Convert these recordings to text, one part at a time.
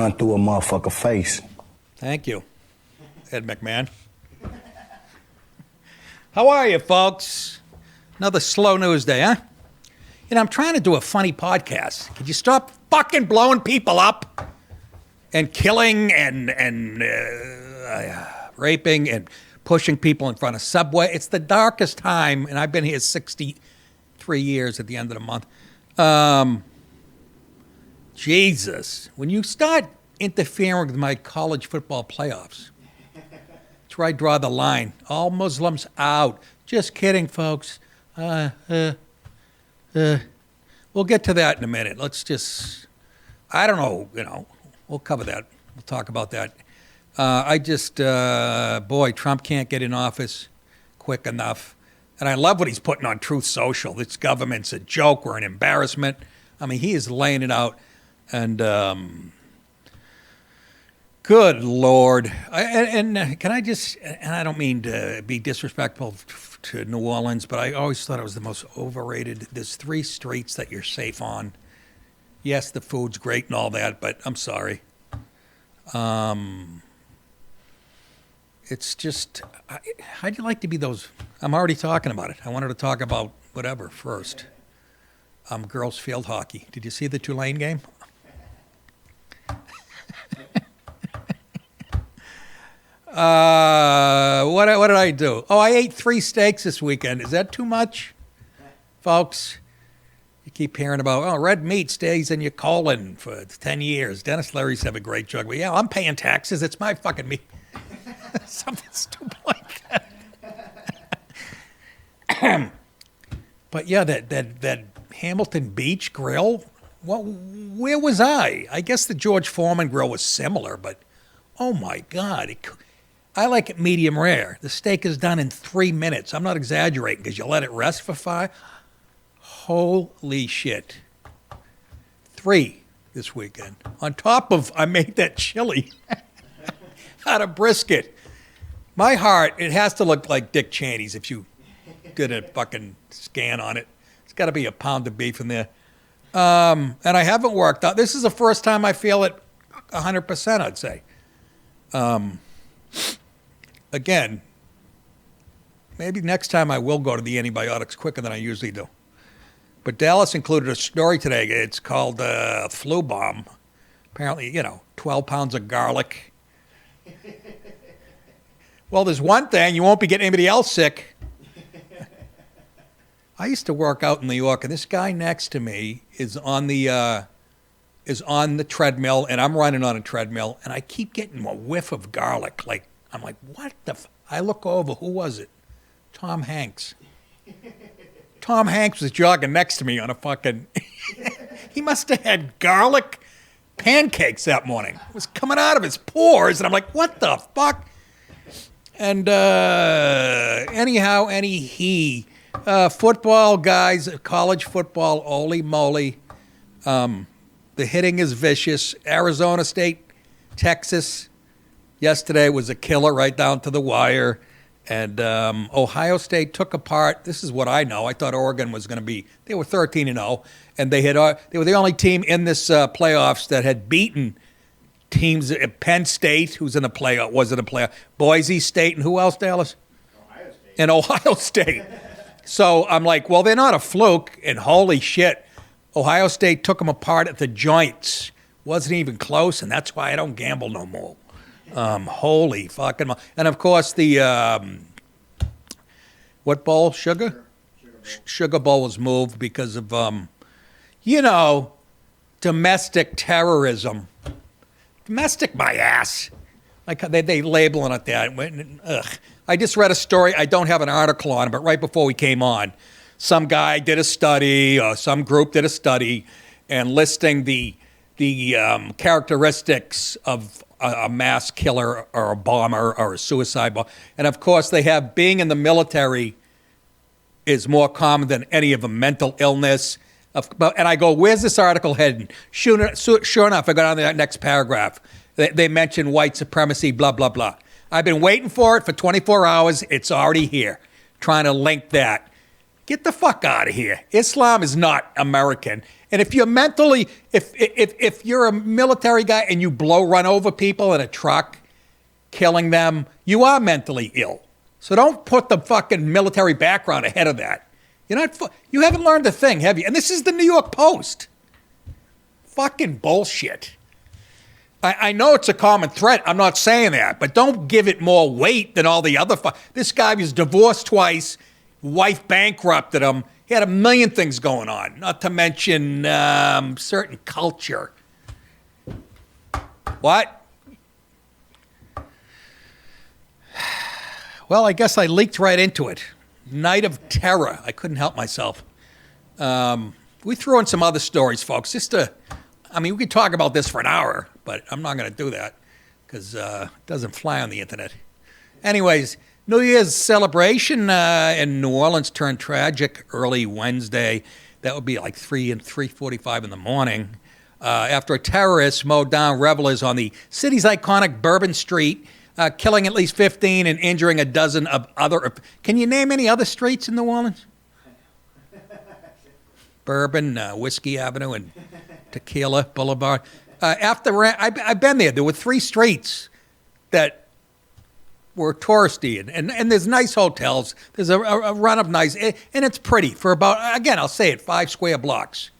gun through a motherfucker face. Thank you, Ed McMahon. How are you, folks? Another slow news day, huh? You know, I'm trying to do a funny podcast. Could you stop fucking blowing people up and killing and raping and pushing people in front of Subway? It's the darkest time, and I've been here 63 years at the end of the month. Jesus, when you start interfering with my college football playoffs, that's where I draw the line. All Muslims out. Just kidding, folks. We'll get to that in a minute. Let's just, I don't know, we'll cover that. We'll talk about that. Boy, Trump can't get in office quick enough. And I love what he's putting on Truth Social. This government's a joke. We're an embarrassment. I mean, he is laying it out. And good Lord. Can I just, and I don't mean to be disrespectful to New Orleans, but I always thought it was the most overrated. There's 3 streets that you're safe on. Yes, the food's great and all that, but I'm sorry. It's just, how'd you like to be those? I'm already talking about it. I wanted to talk about whatever first. Girls field hockey. Did you see the Tulane game? What did I do? Oh, I ate 3 steaks this weekend. Is that too much, folks? You keep hearing about, red meat stays in your colon for 10 years. Dennis Leary's have a great joke. But yeah, I'm paying taxes. It's my fucking meat. Something stupid like that. But yeah, that Hamilton Beach grill, where was I? I guess the George Foreman grill was similar, but oh my God. I like it medium rare. The steak is done in 3 minutes. I'm not exaggerating because you let it rest for 5. Holy shit. 3 this weekend. On top of, I made that chili out of brisket. My heart, it has to look like Dick Cheney's if you did a fucking scan on it. It's got to be a pound of beef in there. And I haven't worked out. This is the first time I feel it 100%, I'd say. Again, maybe next time I will go to the antibiotics quicker than I usually do. But Dallas included a story today. It's called Flu Bomb. Apparently, 12 pounds of garlic. Well, there's one thing. You won't be getting anybody else sick. I used to work out in New York, and this guy next to me is on the treadmill, and I'm running on a treadmill, and I keep getting a whiff of garlic. I'm like, what the I look over. Who was it? Tom Hanks. Tom Hanks was jogging next to me on a fucking... He must have had garlic pancakes that morning. It was coming out of his pores, and I'm like, what the fuck? And football guys, college football, holy moly. The hitting is vicious. Arizona State, Texas, yesterday was a killer right down to the wire. And Ohio State took apart, this is what I know. I thought Oregon was going to be, they were 13-0, and they were the only team in this playoffs that had beaten teams at Penn State, who's in the playoff, was in the playoff, Boise State, and who else, Dallas? Ohio State. And Ohio State. So I'm like, well, they're not a fluke, and holy shit, Ohio State took them apart at the joints. Wasn't even close, and that's why I don't gamble no more. Holy fucking... And of course, the... what bowl? Sugar? Sugar Bowl was moved because of, domestic terrorism. Domestic my ass. Like they labeling it that. Ugh. I just read a story. I don't have an article on it, but right before we came on, some guy did a study, or some group did a study, and listing the characteristics of a mass killer or a bomber or a suicide bomber. And of course, they have being in the military is more common than any of them. Mental illness. And I go, where's this article heading? Sure enough, I go down to that next paragraph. They mention white supremacy, blah, blah, blah. I've been waiting for it for 24 hours. It's already here. Trying to link that. Get the fuck out of here. Islam is not American. And if you're mentally, if you're a military guy and you run over people in a truck, killing them, you are mentally ill. So don't put the fucking military background ahead of that. You haven't learned a thing, have you? And this is the New York Post. Fucking bullshit. I know it's a common threat. I'm not saying that, but don't give it more weight than all the other. This guy was divorced twice. Wife bankrupted him. He had a million things going on, not to mention certain culture. What? Well, I guess I leaked right into it. Night of terror. I couldn't help myself. We threw in some other stories, folks. We could talk about this for an hour, but I'm not going to do that because it doesn't fly on the internet. Anyways, New Year's celebration in New Orleans turned tragic early Wednesday. That would be like 3:45 in the morning. After a terrorist mowed down revelers on the city's iconic Bourbon Street, killing at least 15 and injuring a dozen of other. Can you name any other streets in New Orleans? Bourbon, Whiskey Avenue, and Tequila Boulevard. I've been there. There were 3 streets that were touristy, and there's nice hotels. There's a run of nice, and it's pretty for about, again, I'll say it, 5 square blocks.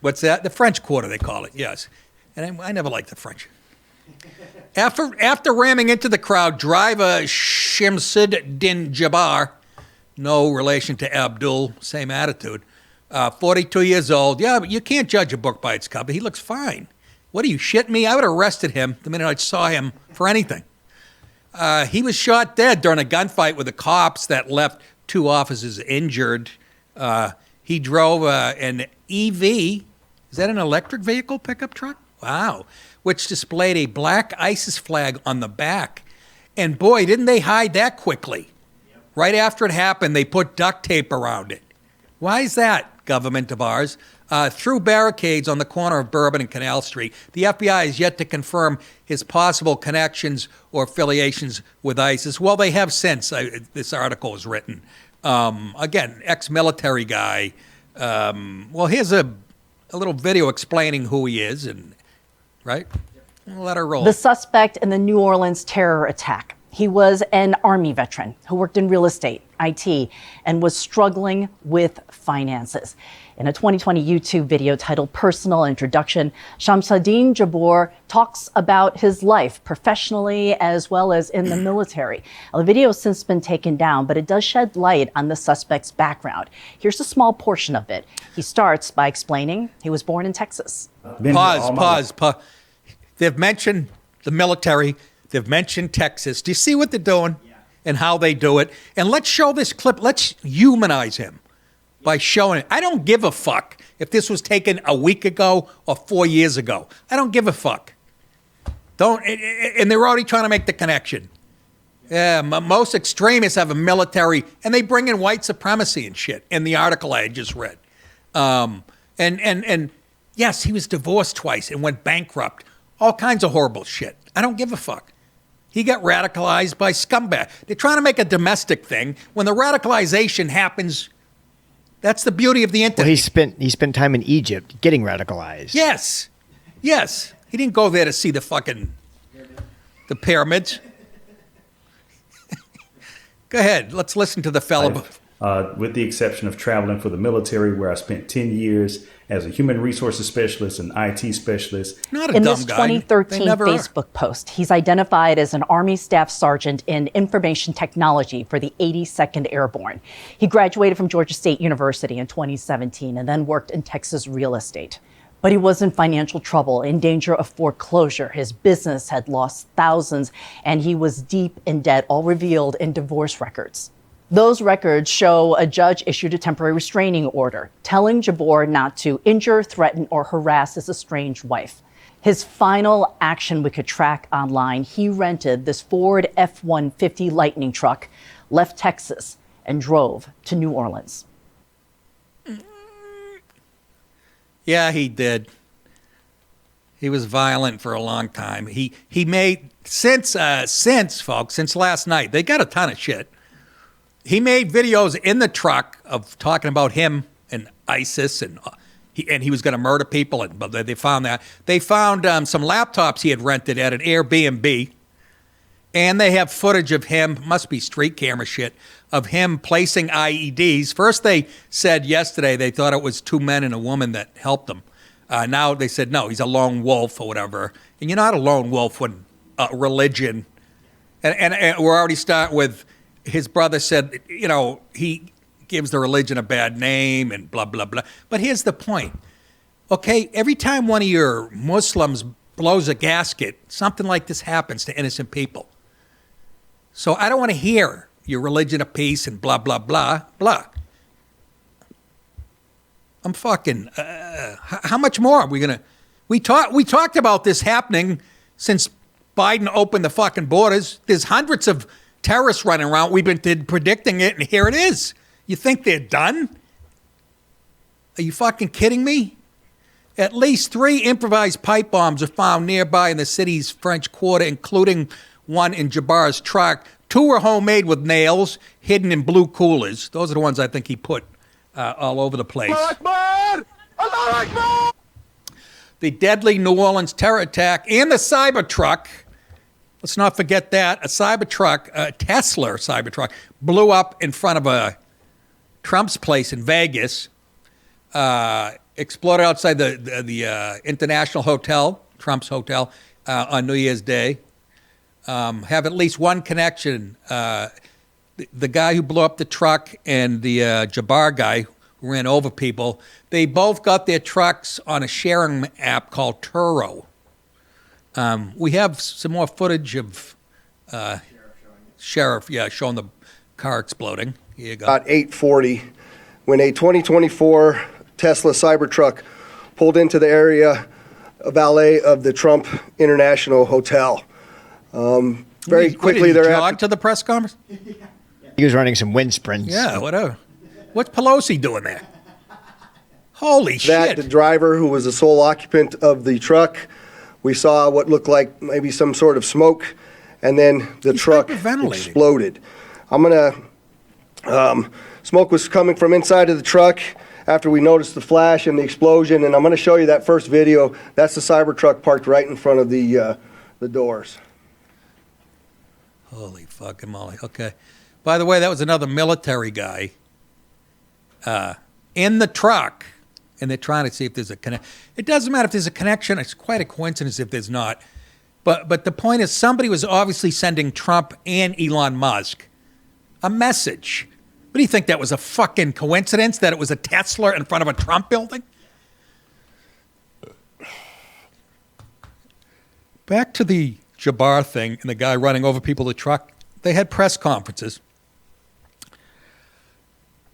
What's that? The French Quarter, they call it, yes. And I never liked the French. After ramming into the crowd, driver Shamsid Din Jabbar, no relation to Abdul, same attitude, 42 years old. Yeah, but you can't judge a book by its cover. He looks fine. What, are you shitting me? I would have arrested him the minute I saw him for anything. He was shot dead during a gunfight with the cops that left 2 officers injured. He drove an EV. Is that an electric vehicle pickup truck? Wow. Which displayed a black ISIS flag on the back. And boy, didn't they hide that quickly. Yep. Right after it happened, they put duct tape around it. Why is that, government of ours? Through barricades on the corner of Bourbon and Canal Street. The FBI is yet to confirm his possible connections or affiliations with ISIS. Well, they have since this article was written. Again, ex-military guy. Well, here's a little video explaining who he is, and right? We'll let her roll. The suspect in the New Orleans terror attack. He was an Army veteran who worked in real estate, IT, and was struggling with finances. In a 2020 YouTube video titled Personal Introduction, Shamsuddin Jabbar talks about his life professionally as well as in the military. Now, the video has since been taken down, but it does shed light on the suspect's background. Here's a small portion of it. He starts by explaining he was born in Texas. Pause. They've mentioned the military. They've mentioned Texas. Do you see what they're doing and how they do it? And let's show this clip. Let's humanize him by showing it. I don't give a fuck if this was taken a week ago or 4 years ago. I don't give a fuck. And they're already trying to make the connection. Yeah, most extremists have a military, and they bring in white supremacy and shit in the article I had just read. And yes, he was divorced twice and went bankrupt. All kinds of horrible shit. I don't give a fuck. He got radicalized by scumbag. They're trying to make a domestic thing. When the radicalization happens, that's the beauty of the internet. Well, he spent time in Egypt getting radicalized. Yes. He didn't go there to see the pyramids. Go ahead. Let's listen to the fellow. With the exception of traveling for the military, where I spent 10 years as a human resources specialist and IT specialist. Not a in dumb this guy. 2013 Facebook post, he's identified as an Army Staff Sergeant in Information Technology for the 82nd Airborne. He graduated from Georgia State University in 2017 and then worked in Texas real estate. But he was in financial trouble, in danger of foreclosure. His business had lost thousands, and he was deep in debt, all revealed in divorce records. Those records show a judge issued a temporary restraining order, telling Jabbar not to injure, threaten, or harass his estranged wife. His final action we could track online, he rented this Ford F-150 Lightning truck, left Texas, and drove to New Orleans. Yeah, he did. He was violent for a long time. He made, since last night, they got a ton of shit. he made videos in the truck of talking about him and ISIS, and he was going to murder people. But they found that. They found some laptops he had rented at an Airbnb, and they have footage of him, must be street camera shit, of him placing IEDs. First they said yesterday they thought it was two men and a woman that helped him. Now they said, no, he's a lone wolf or whatever. And you're not a lone wolf when religion, and we're already starting with, his brother said, he gives the religion a bad name and blah, blah, blah. But here's the point. Okay, every time one of your Muslims blows a gasket, something like this happens to innocent people. So I don't want to hear your religion of peace and blah, blah, blah, blah. I'm fucking, how much more are we going to, we talked about this happening since Biden opened the fucking borders. There's hundreds of terrorists running around. We've been predicting it, and here it is. You think they're done? Are you fucking kidding me? At least 3 improvised pipe bombs are found nearby in the city's French Quarter, including one in Jabbar's truck. 2 were homemade with nails, hidden in blue coolers. Those are the ones I think he put all over the place. The deadly New Orleans terror attack and the Cybertruck, let's not forget that, a Cybertruck, a Tesla Cybertruck, blew up in front of Trump's place in Vegas, exploded outside the International Hotel, Trump's hotel, on New Year's Day. Have at least one connection. The guy who blew up the truck and the Jabbar guy who ran over people, they both got their trucks on a sharing app called Turo. We have some more footage of Sheriff showing the car exploding. Here you go. About 8:40, when a 2024 Tesla Cybertruck pulled into the area valet of the Trump International Hotel. Very quickly thereafter. thereafter. To the press conference? He was running some wind sprints. Yeah, whatever. What's Pelosi doing there? Holy shit. The driver, who was the sole occupant of the truck, we saw what looked like maybe some sort of smoke, and then the truck exploded. Smoke was coming from inside of the truck after we noticed the flash and the explosion, and I'm going to show you that first video. That's the Cybertruck parked right in front of the doors. Holy fucking moly. Okay. By the way, that was another military guy in the truck, and they're trying to see if there's a connection. It doesn't matter if there's a connection. It's quite a coincidence if there's not. But the point is, somebody was obviously sending Trump and Elon Musk a message. What do you think, that was a fucking coincidence that it was a Tesla in front of a Trump building? Back to the Jabbar thing and the guy running over people in the truck. They had press conferences.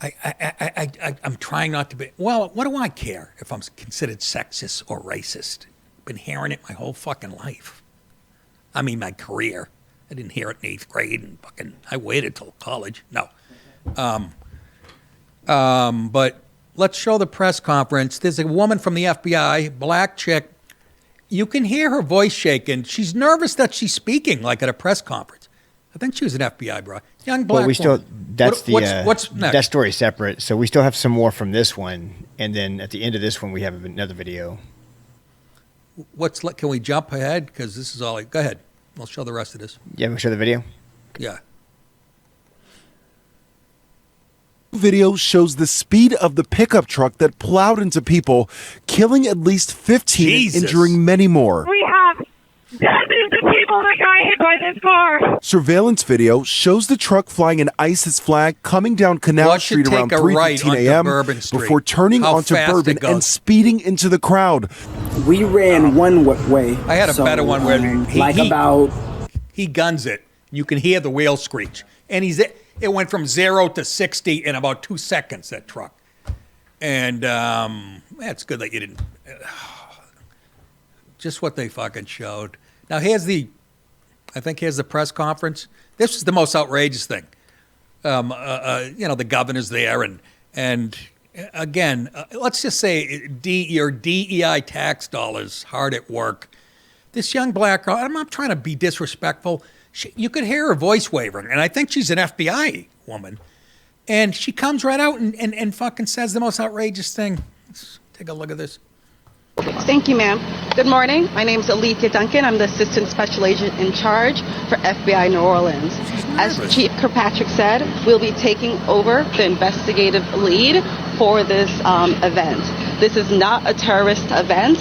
I'm trying not to be, well, what do I care if I'm considered sexist or racist? Been hearing it my whole fucking life. I mean, my career. I didn't hear it in 8th grade and fucking, I waited till college. No. But let's show the press conference. There's a woman from the FBI, black chick. You can hear her voice shaking. She's nervous that she's speaking like at a press conference. I think she was an FBI bro. Young black woman. That's what's next? That story separate. So we still have some more from this one, and then at the end of this one we have another video. Can we jump ahead? Because this is all. Go ahead. I'll show the rest of this. Yeah, we'll show the video. Yeah. Video shows the speed of the pickup truck that plowed into people, killing at least 15 and injuring many more. We have dozens of people that got hit by this car. Surveillance video shows the truck flying an ISIS flag coming down Canal Street around 3:15 a.m. before turning onto Bourbon and speeding into the crowd. We ran one way. I had a better one where he guns it. You can hear the wheel screech. And it went from 0 to 60 in about 2 seconds, that truck. And it's good that you didn't. Just what they fucking showed. Now here's the press conference. This is the most outrageous thing. The governor's there, and again, let's just say your DEI tax dollars hard at work. This young black girl, I'm not trying to be disrespectful. You could hear her voice wavering, and I think she's an FBI woman. And she comes right out and fucking says the most outrageous thing. Let's take a look at this. Thank you, ma'am. Good morning. My name is Alethea Duncan. I'm the Assistant Special Agent in charge for FBI New Orleans. As Chief Kirkpatrick said, we'll be taking over the investigative lead for this event. This is not a terrorist event.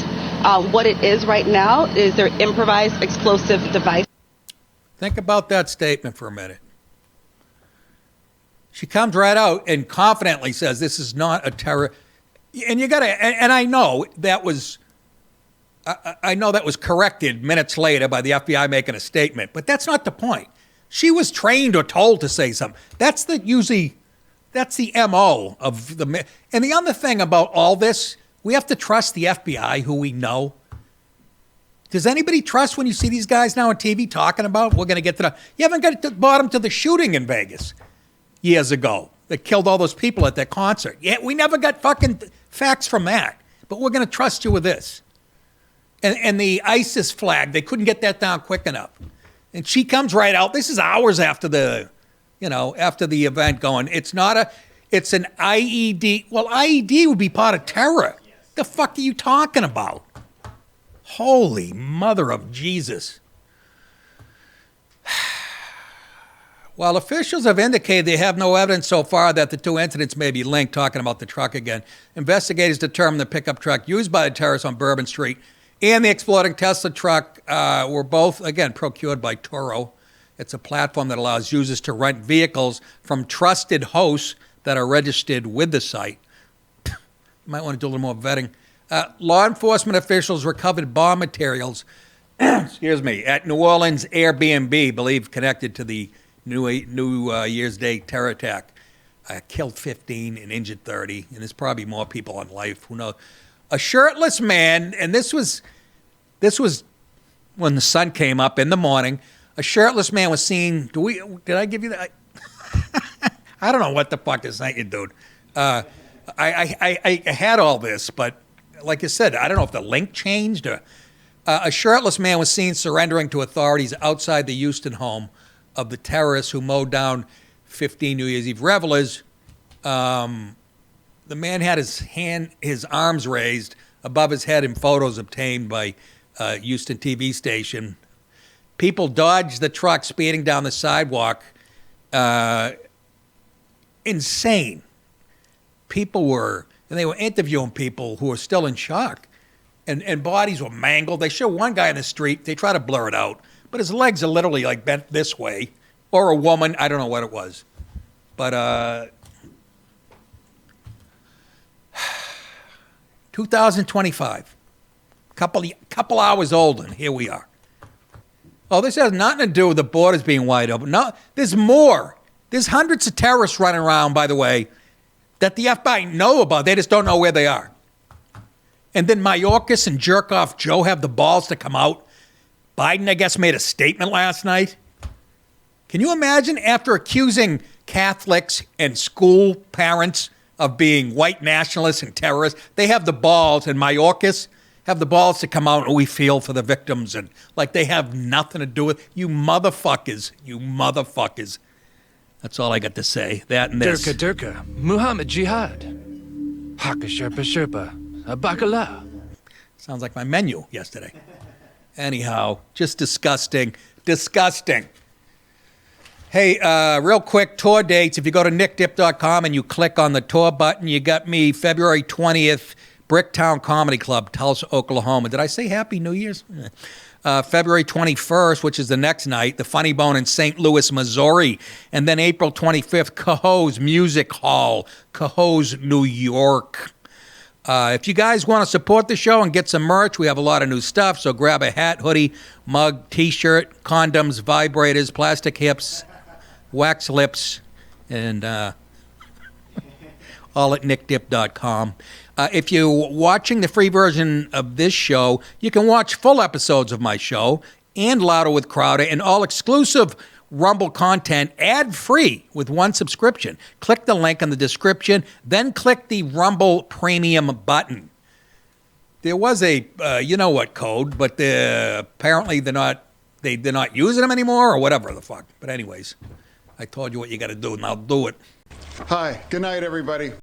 What it is right now is their improvised explosive device. Think about that statement for a minute. She comes right out and confidently says this is not a terror. And you got to, and I know that was, I know that was corrected minutes later by the FBI making a statement, but that's not the point. She was trained or told to say something. That's the MO of the, and the other thing about all this, we have to trust the FBI, who we know. Does anybody trust when you see these guys now on TV talking about, we're going to get to the, you haven't got to the bottom to the shooting in Vegas years ago that killed all those people at that concert. Yeah, we never got fucking facts from that, but we're going to trust you with this. And the ISIS flag, they couldn't get that down quick enough. And she comes right out. This is hours after the, after the event going, it's an IED. Well, IED would be part of terror. The fuck are you talking about? Holy mother of Jesus. While officials have indicated they have no evidence so far that the two incidents may be linked, talking about the truck again, investigators determined the pickup truck used by the terrorists on Bourbon Street and the exploding Tesla truck were both, again, procured by Turo. It's a platform that allows users to rent vehicles from trusted hosts that are registered with the site. You might want to do a little more vetting. Law enforcement officials recovered bomb materials, at New Orleans Airbnb, believed connected to the New Year's Day terror attack. Killed 15 and injured 30, and there's probably more people on life. Who knows? A shirtless man, and this was when the sun came up in the morning. A shirtless man was seen. Did I give you that? I don't know what the fuck is that, you dude. I had all this, but like I said, I don't know if the link changed or. A shirtless man was seen surrendering to authorities outside the Houston home of the terrorists who mowed down 15 New Year's Eve revelers. The man had his arms raised above his head in photos obtained by Houston TV station. People dodged the truck speeding down the sidewalk. Insane. And they were interviewing people who were still in shock. And bodies were mangled. They show one guy in the street. They try to blur it out. But his legs are literally like bent this way. Or a woman. I don't know what it was. But 2025. Couple hours old, and here we are. Oh, this has nothing to do with the borders being wide open. No, there's more. There's hundreds of terrorists running around, by the way, that the FBI know about. They just don't know where they are. And then Mayorkas and Jerkoff Joe have the balls to come out. Biden, I guess, made a statement last night. Can you imagine, after accusing Catholics and school parents of being white nationalists and terrorists, they have the balls, and Mayorkas have the balls to come out, and we feel for the victims, and like they have nothing to do with you motherfuckers. You motherfuckers. That's all I got to say. That and this. Durka, Muhammad Jihad, Haka Sherpa Sherpa, Bacala. Sounds like my menu yesterday. Anyhow, just disgusting. Disgusting. Hey, real quick, tour dates. If you go to nickdip.com and you click on the tour button, you got me February 20th, Bricktown Comedy Club, Tulsa, Oklahoma. Did I say Happy New Year's? February 21st, which is the next night, the Funny Bone in St. Louis, Missouri. And then April 25th, Cohoes Music Hall, Cohoes, New York. If you guys want to support the show and get some merch, we have a lot of new stuff. So grab a hat, hoodie, mug, T-shirt, condoms, vibrators, plastic hips, wax lips, and all at nickdip.com. If you're watching the free version of this show, you can watch full episodes of my show and Louder with Crowder and all exclusive Rumble content ad-free with one subscription. Click the link in the description, then click the Rumble Premium button. There was a you-know-what code, but apparently they're not using them anymore or whatever the fuck. But anyways, I told you what you got to do, and I'll do it. Hi, good night, everybody.